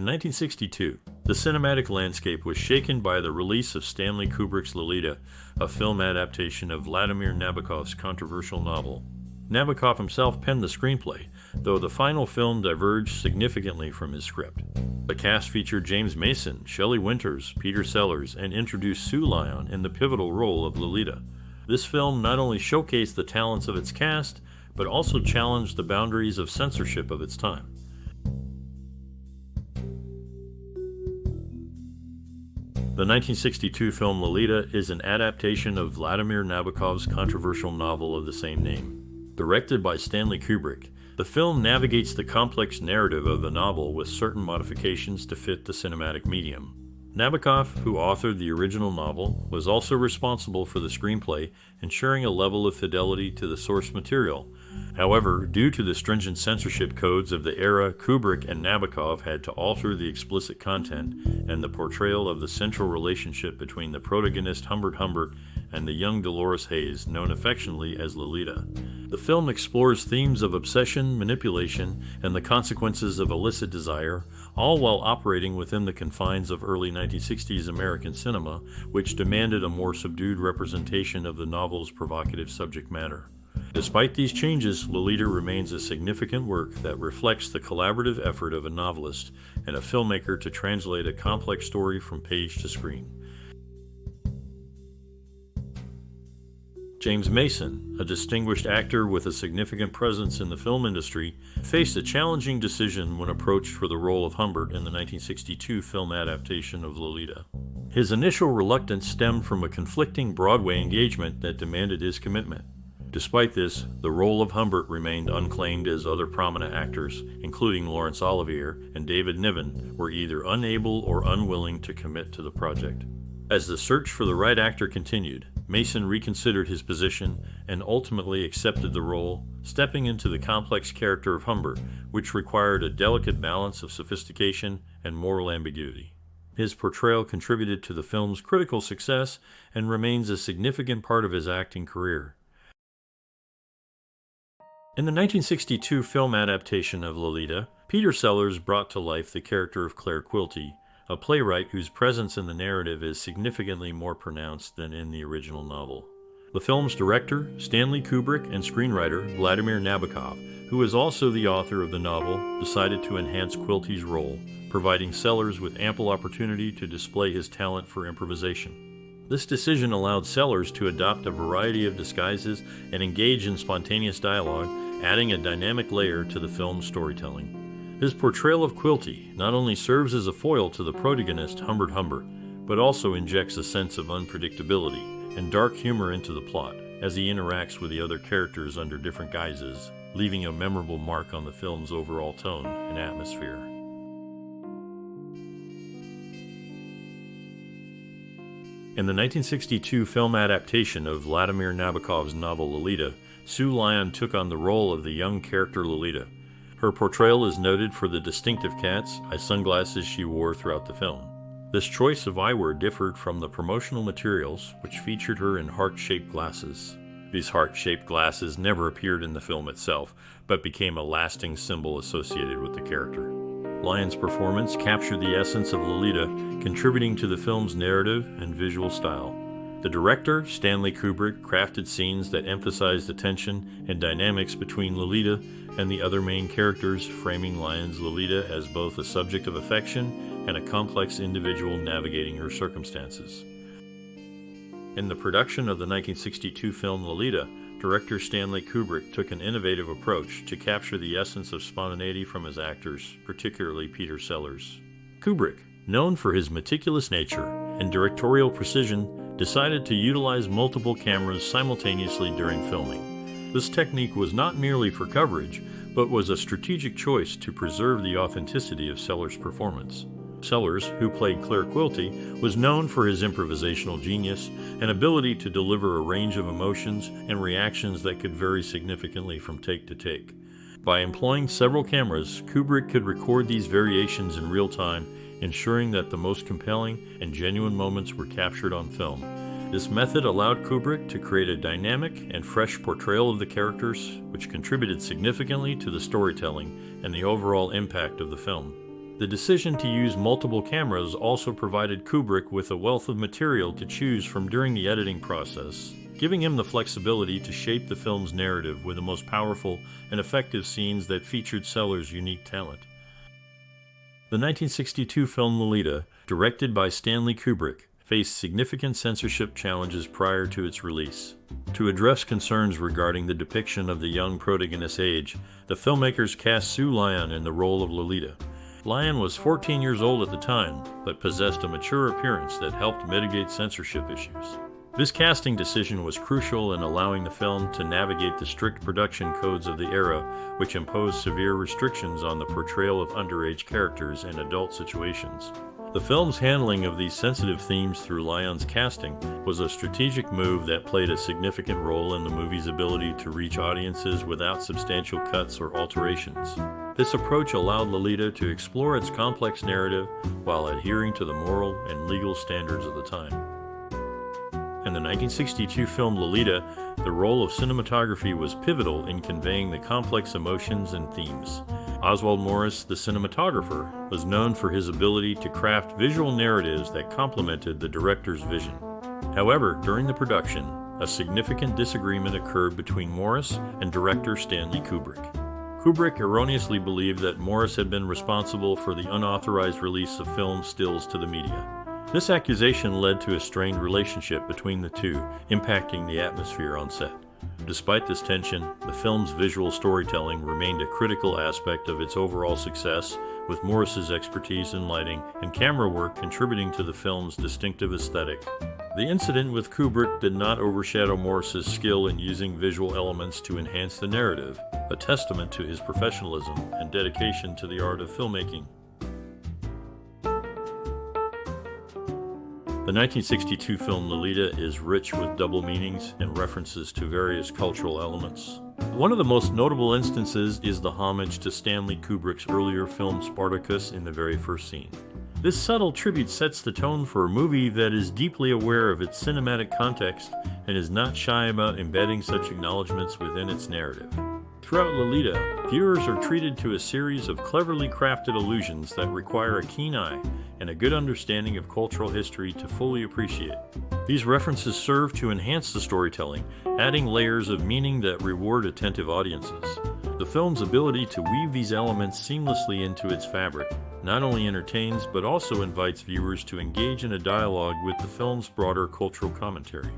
In 1962, the cinematic landscape was shaken by the release of Stanley Kubrick's Lolita, a film adaptation of Vladimir Nabokov's controversial novel. Nabokov himself penned the screenplay, though the final film diverged significantly from his script. The cast featured James Mason, Shelley Winters, Peter Sellers, and introduced Sue Lyon in the pivotal role of Lolita. This film not only showcased the talents of its cast, but also challenged the boundaries of censorship of its time. The 1962 film Lolita is an adaptation of Vladimir Nabokov's controversial novel of the same name. Directed by Stanley Kubrick, the film navigates the complex narrative of the novel with certain modifications to fit the cinematic medium. Nabokov, who authored the original novel, was also responsible for the screenplay, ensuring a level of fidelity to the source material. However, due to the stringent censorship codes of the era, Kubrick and Nabokov had to alter the explicit content and the portrayal of the central relationship between the protagonist Humbert Humbert and the young Dolores Hayes, known affectionately as Lolita. The film explores themes of obsession, manipulation, and the consequences of illicit desire, all while operating within the confines of early 1960s American cinema, which demanded a more subdued representation of the novel's provocative subject matter. Despite these changes, Lolita remains a significant work that reflects the collaborative effort of a novelist and a filmmaker to translate a complex story from page to screen. James Mason, a distinguished actor with a significant presence in the film industry, faced a challenging decision when approached for the role of Humbert in the 1962 film adaptation of Lolita. His initial reluctance stemmed from a conflicting Broadway engagement that demanded his commitment. Despite this, the role of Humbert remained unclaimed as other prominent actors, including Laurence Olivier and David Niven, were either unable or unwilling to commit to the project. As the search for the right actor continued, Mason reconsidered his position and ultimately accepted the role, stepping into the complex character of Humbert, which required a delicate balance of sophistication and moral ambiguity. His portrayal contributed to the film's critical success and remains a significant part of his acting career. In the 1962 film adaptation of Lolita, Peter Sellers brought to life the character of Claire Quilty, a playwright whose presence in the narrative is significantly more pronounced than in the original novel. The film's director, Stanley Kubrick, and screenwriter, Vladimir Nabokov, who is also the author of the novel, decided to enhance Quilty's role, providing Sellers with ample opportunity to display his talent for improvisation. This decision allowed Sellers to adopt a variety of disguises and engage in spontaneous dialogue, adding a dynamic layer to the film's storytelling. His portrayal of Quilty not only serves as a foil to the protagonist Humbert Humbert, but also injects a sense of unpredictability and dark humor into the plot as he interacts with the other characters under different guises, leaving a memorable mark on the film's overall tone and atmosphere. In the 1962 film adaptation of Vladimir Nabokov's novel Lolita, Sue Lyon took on the role of the young character Lolita. Her portrayal is noted for the distinctive cat's eye sunglasses she wore throughout the film. This choice of eyewear differed from the promotional materials, which featured her in heart-shaped glasses. These heart-shaped glasses never appeared in the film itself, but became a lasting symbol associated with the character. Lyon's performance captured the essence of Lolita, contributing to the film's narrative and visual style. The director, Stanley Kubrick, crafted scenes that emphasized the tension and dynamics between Lolita and the other main characters, framing Lyon's Lolita as both a subject of affection and a complex individual navigating her circumstances. In the production of the 1962 film Lolita, director Stanley Kubrick took an innovative approach to capture the essence of spontaneity from his actors, particularly Peter Sellers. Kubrick, known for his meticulous nature and directorial precision, decided to utilize multiple cameras simultaneously during filming. This technique was not merely for coverage, but was a strategic choice to preserve the authenticity of Sellers' performance. Sellers, who played Claire Quilty, was known for his improvisational genius and ability to deliver a range of emotions and reactions that could vary significantly from take to take. By employing several cameras, Kubrick could record these variations in real time, ensuring that the most compelling and genuine moments were captured on film. This method allowed Kubrick to create a dynamic and fresh portrayal of the characters, which contributed significantly to the storytelling and the overall impact of the film. The decision to use multiple cameras also provided Kubrick with a wealth of material to choose from during the editing process, giving him the flexibility to shape the film's narrative with the most powerful and effective scenes that featured Sellers' unique talent. The 1962 film Lolita, directed by Stanley Kubrick, faced significant censorship challenges prior to its release. To address concerns regarding the depiction of the young protagonist's age, the filmmakers cast Sue Lyon in the role of Lolita. Lyon was 14 years old at the time, but possessed a mature appearance that helped mitigate censorship issues. This casting decision was crucial in allowing the film to navigate the strict production codes of the era, which imposed severe restrictions on the portrayal of underage characters in adult situations. The film's handling of these sensitive themes through Lyon's casting was a strategic move that played a significant role in the movie's ability to reach audiences without substantial cuts or alterations. This approach allowed Lolita to explore its complex narrative while adhering to the moral and legal standards of the time. In the 1962 film Lolita, the role of cinematography was pivotal in conveying the complex emotions and themes. Oswald Morris, the cinematographer, was known for his ability to craft visual narratives that complemented the director's vision. However, during the production, a significant disagreement occurred between Morris and director Stanley Kubrick. Kubrick erroneously believed that Morris had been responsible for the unauthorized release of film stills to the media. This accusation led to a strained relationship between the two, impacting the atmosphere on set. Despite this tension, the film's visual storytelling remained a critical aspect of its overall success, with Morris's expertise in lighting and camera work contributing to the film's distinctive aesthetic. The incident with Kubrick did not overshadow Morris's skill in using visual elements to enhance the narrative, a testament to his professionalism and dedication to the art of filmmaking. The 1962 film Lolita is rich with double meanings and references to various cultural elements. One of the most notable instances is the homage to Stanley Kubrick's earlier film Spartacus in the very first scene. This subtle tribute sets the tone for a movie that is deeply aware of its cinematic context and is not shy about embedding such acknowledgments within its narrative. Throughout Lolita, viewers are treated to a series of cleverly crafted allusions that require a keen eye and a good understanding of cultural history to fully appreciate. These references serve to enhance the storytelling, adding layers of meaning that reward attentive audiences. The film's ability to weave these elements seamlessly into its fabric not only entertains but also invites viewers to engage in a dialogue with the film's broader cultural commentary.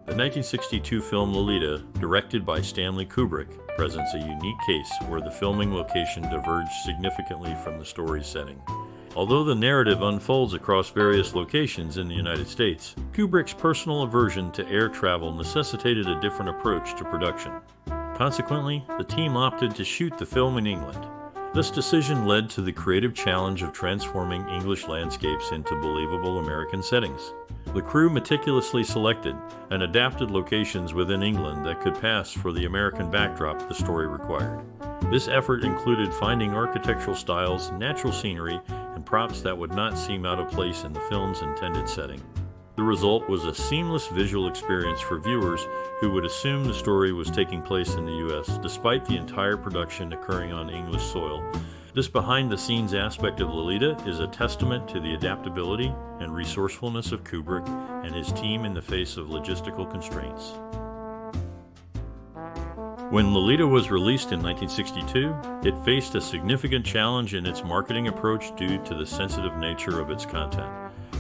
The 1962 film Lolita, directed by Stanley Kubrick, presents a unique case where the filming location diverged significantly from the story's setting. Although the narrative unfolds across various locations in the United States, Kubrick's personal aversion to air travel necessitated a different approach to production. Consequently, the team opted to shoot the film in England. This decision led to the creative challenge of transforming English landscapes into believable American settings. The crew meticulously selected and adapted locations within England that could pass for the American backdrop the story required. This effort included finding architectural styles, natural scenery, and props that would not seem out of place in the film's intended setting. The result was a seamless visual experience for viewers who would assume the story was taking place in the U.S. despite the entire production occurring on English soil. This behind-the-scenes aspect of Lolita is a testament to the adaptability and resourcefulness of Kubrick and his team in the face of logistical constraints. When Lolita was released in 1962, it faced a significant challenge in its marketing approach due to the sensitive nature of its content.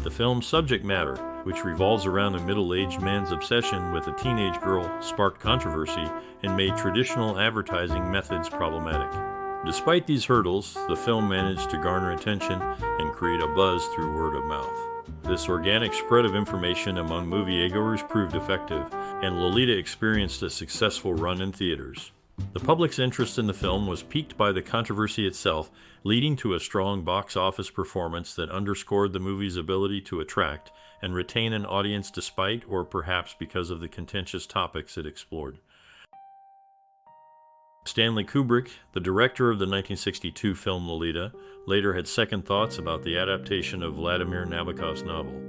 The film's subject matter, which revolves around a middle-aged man's obsession with a teenage girl, sparked controversy and made traditional advertising methods problematic. Despite these hurdles, the film managed to garner attention and create a buzz through word of mouth. This organic spread of information among moviegoers proved effective, and Lolita experienced a successful run in theaters. The public's interest in the film was piqued by the controversy itself, leading to a strong box office performance that underscored the movie's ability to attract and retain an audience despite or perhaps because of the contentious topics it explored. Stanley Kubrick, the director of the 1962 film Lolita, later had second thoughts about the adaptation of Vladimir Nabokov's novel.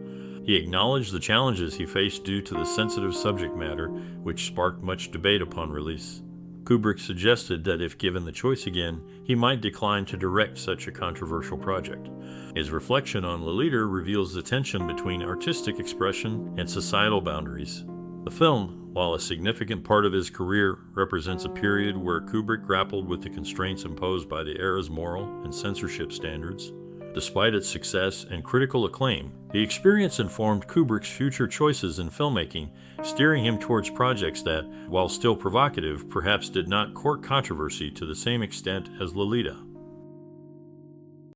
He acknowledged the challenges he faced due to the sensitive subject matter, which sparked much debate upon release. Kubrick suggested that if given the choice again, he might decline to direct such a controversial project. His reflection on Lolita reveals the tension between artistic expression and societal boundaries. The film, while a significant part of his career, represents a period where Kubrick grappled with the constraints imposed by the era's moral and censorship standards. Despite its success and critical acclaim, the experience informed Kubrick's future choices in filmmaking, steering him towards projects that, while still provocative, perhaps did not court controversy to the same extent as Lolita.